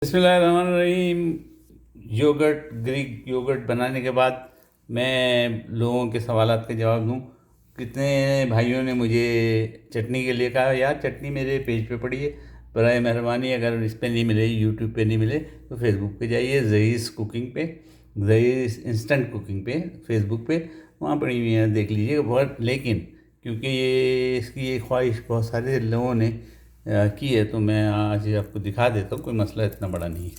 बिस्मिल्लाहिर्रहमानिर्रहीम। Yogurt, Greek yogurt बनाने के बाद मैं लोगों के सवालात के जवाब दूं। कितने भाइयों ने मुझे चटनी के लिए कहा, यार चटनी मेरे पेज पे पड़ी है, बराए मेहरबानी अगर इस पे नहीं मिले, यूट्यूब पे नहीं मिले तो फेसबुक पे जाइए, ज़ईस कुकिंग पे, ज़ईस इंस्टेंट कुकिंग पे फेसबुक पे, वहाँ पड़ी हुई है, देख लीजिएगा। बहुत लेकिन क्योंकि ये इसकी ये ख्वाहिश बहुत सारे लोगों ने की है तो मैं आज आपको दिखा देता हूँ। कोई मसला इतना बड़ा नहीं है।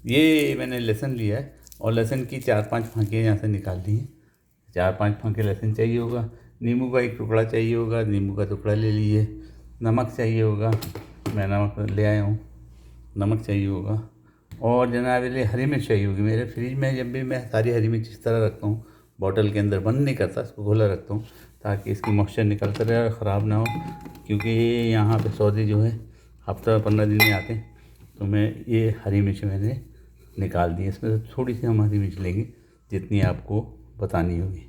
ये मैंने लहसुन लिया है और लहसुन की 4-5 फांके यहाँ से निकाल ली हैं। 4-5 फांके लहसुन चाहिए होगा। नींबू का एक टुकड़ा चाहिए होगा, नींबू का टुकड़ा ले लीजिए। नमक चाहिए होगा, मैं नमक ले आया हूँ। नमक चाहिए होगा और जनाब ये हरी मिर्च चाहिए होगी। मेरे फ्रिज में जब भी मैं सारी हरी मिर्च इस तरह रखता हूँ, बॉटल के अंदर बंद नहीं करता, इसको खुला रखता हूँ ताकि इसकी मॉइस्चर निकलता रहे और ख़राब ना हो। क्योंकि ये यहाँ पे सौदे जो है हफ्ता 15 दिन में आते हैं, तो मैं ये हरी मिर्च मैंने निकाल दी। इसमें से थोड़ी सी हम हरी मिर्च लेंगे जितनी आपको बतानी होगी।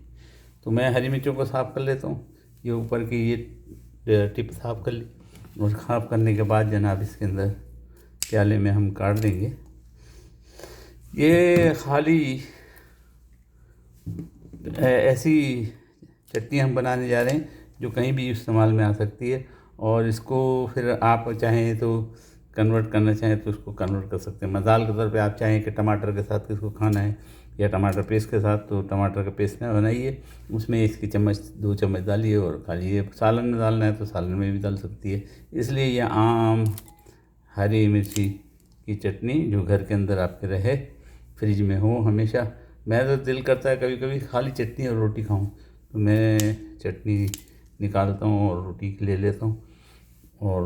तो मैं हरी मिर्चों को साफ़ कर लेता हूँ। ये ऊपर की ये टिप साफ़ कर ली और साफ़ करने के बाद जनाब इसके अंदर प्याले में हम काट देंगे। ये खाली ऐसी चटनी हम बनाने जा रहे हैं जो कहीं भी इस्तेमाल में आ सकती है, और इसको फिर आप चाहें तो कन्वर्ट करना चाहें तो उसको कन्वर्ट कर सकते हैं। मसाल के तौर पे आप चाहें कि टमाटर के साथ इसको खाना है या टमाटर पेस्ट के साथ, तो टमाटर का पेस्ट ना बनाइए, उसमें इसकी चम्मच 2 चम्मच डालिए और खा लीजिए। सालन में डालना है तो सालन में भी डाल सकती है। इसलिए ये आम हरी मिर्ची की चटनी जो घर के अंदर आपके रहे, फ्रिज में हो हमेशा। मैं तो दिल करता है कभी कभी खाली चटनी और रोटी खाऊं, तो मैं चटनी निकालता हूँ और रोटी ले लेता हूँ और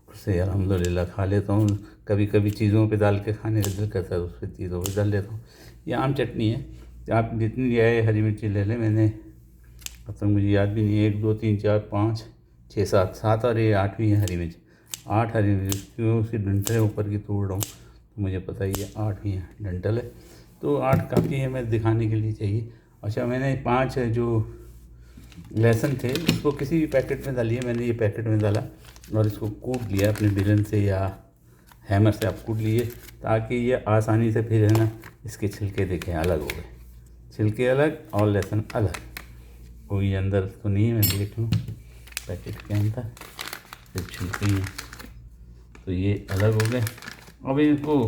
उससे अल्हम्दुलिल्लाह खा लेता हूँ। कभी कभी चीज़ों पे डाल के खाने का दिल करता है तो उस पर चीज़ों पे डाल लेता हूँ। ये आम चटनी है, आप जितनी चाहे हरी मिर्ची ले लें। मैंने अब तक मुझे याद भी नहीं है, 1 2 3 4 5 6 7 और ये 8वीं है हरी मिर्च। 8 हरी मिर्च, क्यों उसकी डंठल ऊपर की तोड़ रहा हूँ तो मुझे पता ही है 8वीं है डंठल है, तो 8 काफ़ी है, मैं दिखाने के लिए चाहिए। अच्छा, मैंने 5 जो लहसुन थे उसको किसी भी पैकेट में डालिए। मैंने ये पैकेट में डाला और इसको कूट लिया अपने बेलन से या हैमर से आप कूट लीजिए, ताकि ये आसानी से फिर है ना इसके छिलके देखें अलग हो गए, छिलके अलग और लहसुन अलग। कोई अंदर तो नहीं है, मैं देख लूँ पैकेट के अंदर, फिर छिलके ही हैं तो ये अलग हो गए। अब इनको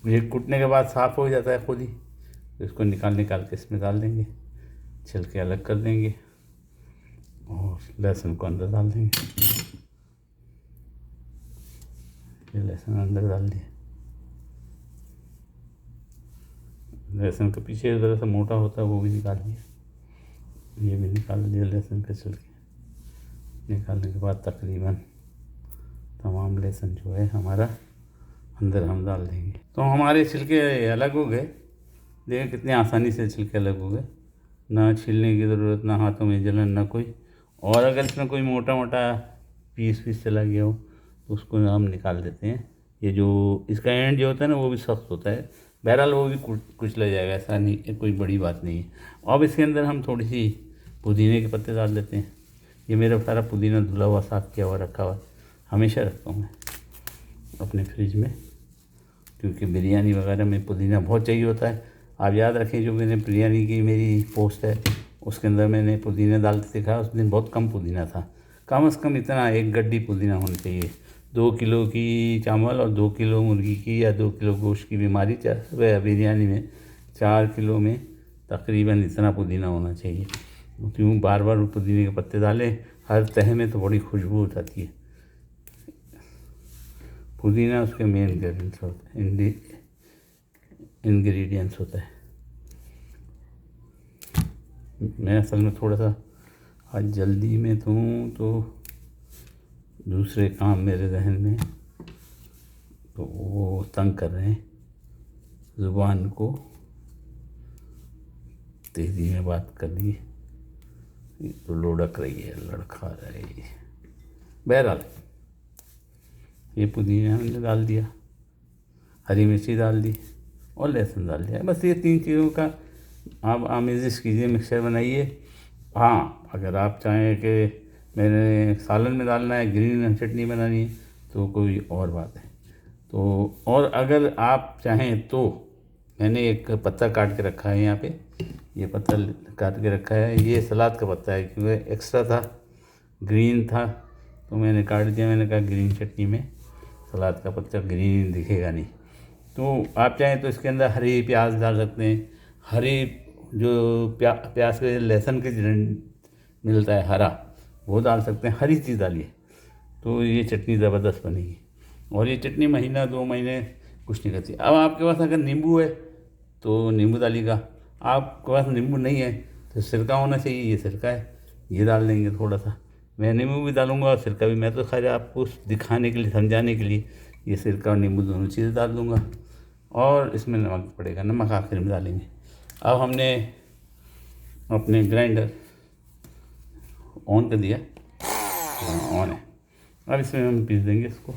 ये कूटने के बाद साफ़ हो जाता है खुद ही, तो इसको निकाल के इसमें डाल देंगे, छिलके अलग कर देंगे और लहसुन को अंदर डाल देंगे। ये लहसुन अंदर डाल दिया। लहसुन के पीछे ज़रा सा मोटा होता है वो भी निकाल दिया, ये भी निकाल दिया लहसुन के छिलके। निकालने के बाद तकरीबन तमाम लहसुन जो है हमारा अंदर हम डाल देंगे, तो हमारे छिलके अलग हो गए। देखिए कितने आसानी से छिलके अलग हो गए, ना छीलने की ज़रूरत, ना हाथों में जलन, ना कोई। और अगर इसमें कोई मोटा मोटा पीस चला गया हो तो उसको हम निकाल देते हैं। ये जो इसका एंड जो होता है ना वो भी सख्त होता है, बहरहाल वो भी कुचला जाएगा, ऐसा नहीं, कोई बड़ी बात नहीं है। अब इसके अंदर हम थोड़ी सी पुदीने के पत्ते डाल देते हैं। ये मेरा सारा पुदीना धुला हुआ साफ़ किया हुआ रखा हुआ, हमेशा रखता हूँ मैं अपने फ्रिज में, क्योंकि बिरयानी वगैरह में पुदीना बहुत चाहिए होता है। आप याद रखें, जो मैंने बिरयानी की मेरी पोस्ट है उसके अंदर मैंने पुदीना डालते दिखा, उस दिन बहुत कम पुदीना था। कम से कम इतना 1 गड्डी पुदीना होना चाहिए। 2 किलो की चावल और 2 किलो मुर्गी की या 2 किलो गोश्त की बीमारी बिरयानी में 4 किलो में तकरीबन इतना पुदीना होना चाहिए। क्यों बार बार पुदीने के पत्ते डालें, हर तह में तो बड़ी खुशबू हो जाती है। पुदीना उसके मेन इंग्रेडिएंट्स होता है, इंग्रेडिएंट्स होता है। मैं असल में थोड़ा सा आज जल्दी में तो हूँ, तो दूसरे काम मेरे जहन में, तो वो तंग कर रहे हैं, ज़ुबान को तेज़ी में बात करनी तो लुढ़क रही है, लड़खा रही है। बहरहाल ये पुदीना हमने डाल दिया, हरी मिर्ची डाल दी और लहसुन डाल दिया। बस ये 3 चीज़ों का आप आमेज़िश कीजिए, मिक्सचर बनाइए। हाँ, अगर आप चाहें कि मैंने सालन में डालना है, ग्रीन चटनी बनानी है, तो कोई और बात है। तो और अगर आप चाहें तो मैंने एक पत्ता काट के रखा है यहाँ पे, ये पत्ता काट के रखा है, ये सलाद का पत्ता है क्योंकि एक्स्ट्रा था, ग्रीन था तो मैंने काट दिया। मैंने कहा ग्रीन चटनी में सलाद का पत्ता ग्रीन दिखेगा नहीं। तो आप चाहें तो इसके अंदर हरी प्याज डाल सकते हैं, हरी जो प्याज के लहसुन के मिलता है हरा, वो डाल सकते हैं, हरी चीज़ डालिए तो ये चटनी ज़बरदस्त बनेगी। और ये चटनी महीना 2 महीने कुछ नहीं करती। अब आपके पास अगर नींबू है तो नींबू डालिएगा, आपके पास नींबू नहीं है तो सिरका होना चाहिए, ये सिरका है, ये डाल देंगे थोड़ा सा। मैं नींबू भी डालूंगा और सिरका भी, मैं तो खैर आपको दिखाने के लिए, समझाने के लिए ये सिरका और नींबू दोनों चीज़ें डाल दूँगा। और इसमें नमक पड़ेगा, नमक आखिर में डालेंगे। अब हमने अपने ग्राइंडर ऑन कर दिया, हाँ ऑन है। अब इसमें हम पीस देंगे इसको।